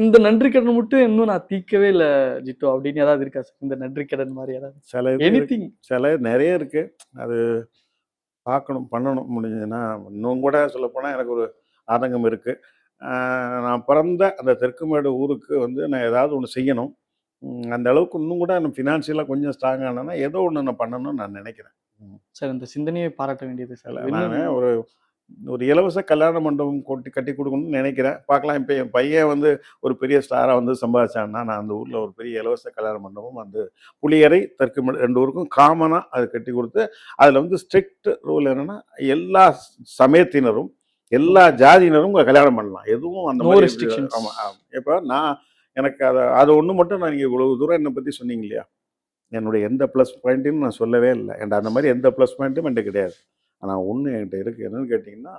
இந்த நன்றி கடன் மட்டும் இன்னும் நான் தீர்க்கவே இல்ல ஜிட்டு அப்படின்னு ஏதாவது இருக்கா சார்? இந்த நன்றி கடன் மாதிரி ஏதாவது? சில இது எனிதிங். சில நிறைய இருக்கு. அது பார்க்கணும், பண்ணணும் முடிஞ்சதுன்னா. இன்னும் கூட சொல்லப்போனால் எனக்கு ஒரு ஆதங்கம் இருக்கு. நான் பிறந்த அந்த தெற்குமேடு ஊருக்கு வந்து நான் ஏதாவது ஒன்று செய்யணும். அந்த அளவுக்கு இன்னும் கூட நான் ஃபினான்ஷியலாக கொஞ்சம் ஸ்ட்ராங் ஆனேன்னா ஏதோ ஒன்று நான் பண்ணணும்னு நான் நினைக்கிறேன். சார் இந்த சிந்தனையை பாராட்ட வேண்டியது சார். நான் இன்னும் ஒரு ஒரு இலவச கல்யாண மண்டபம் கட்டி கொடுக்கணும்னு நினைக்கிறேன். பார்க்கலாம். இப்போ என் பையன் வந்து ஒரு பெரிய ஸ்டாராக வந்து சம்பாதிச்சான்னா நான் அந்த ஊரில் ஒரு பெரிய இலவச கல்யாண மண்டபம் வந்து புளியரை தெற்குமேடு 2 ஊருக்கும் காமனாக அது கட்டி கொடுத்து அதில் வந்து ஸ்ட்ரிக்ட் ரூல் என்னென்னா எல்லா சமயத்தினரும் எல்லா ஜாதியினரும் கல்யாணம் பண்ணலாம். எதுவும் அந்த நோ மாதிரி ரெஸ்ட்ரிக்ஷன்ஸ். ஆமாம். இப்போ நான் எனக்கு அது ஒன்று மட்டும் நான் நீங்கள் இவ்வளவு தூரம் என்னை பற்றி சொன்னீங்க இல்லையா, என்னுடைய எந்த ப்ளஸ் பாயிண்ட்டையும் நான் சொல்லவே இல்லை. என்கிட்ட அந்த மாதிரி எந்த ப்ளஸ் பாயிண்ட்டும் என்கிட்ட கிடையாது. ஆனால் ஒன்று என்கிட்ட இருக்குது. என்னென்னு கேட்டிங்கன்னா,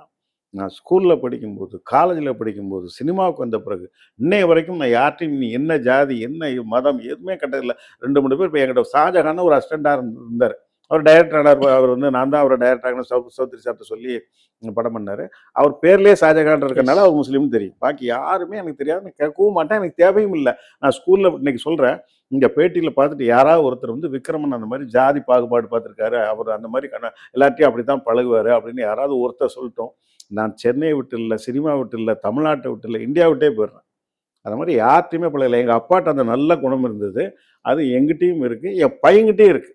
நான் ஸ்கூலில் படிக்கும்போது, காலேஜில் படிக்கும்போது, சினிமாவுக்கு வந்த பிறகு இன்னைய வரைக்கும் நான் யார்ட்டையும் நீ என்ன ஜாதி, என்ன மதம் எதுவுமே கட்டதில்லை. 2 3 பேர். இப்போ என்கிட்ட ஷாஜகான் ஒரு அசிஸ்டண்டாக இருந்தார். அவர் டைரக்டர் ஆனார். அவர் வந்து நான் தான் அவரை டைரக்டர் சௌத்ரி சார்ட்ட சொல்லி படம் பண்ணார். அவர் பேர்லேயே ஷாஜகான் இருக்கனால அவர் முஸ்லீம்னு தெரியும். பாக்கி யாருமே எனக்கு தெரியாது. நான் கேட்கவும் மாட்டேன். எனக்கு தேவையும் இல்லை. நான் ஸ்கூலில் இன்னைக்கு சொல்கிறேன், இங்கே பேட்டியில் பார்த்துட்டு யாராவது ஒருத்தர் வந்து விக்ரமன் அந்த மாதிரி ஜாதி பாகுபாடு பார்த்துருக்காரு, அவர் அந்த மாதிரி எல்லாத்தையும் அப்படி தான் பழகுவார் அப்படின்னு யாராவது ஒருத்தர் சொல்லிட்டோம். நான் சென்னையை விட்டு இல்லை, சினிமா விட்டு இல்லை, தமிழ்நாட்டை விட்டு இல்லை, இந்தியா விட்டே போயிடுறேன். அது மாதிரி யார்ட்டையுமே பழகலை. எங்கள் அப்பாட்ட அந்த நல்ல குணம் இருந்தது. அது எங்கிட்டையும் இருக்குது, என் பையன்கிட்டையும் இருக்குது.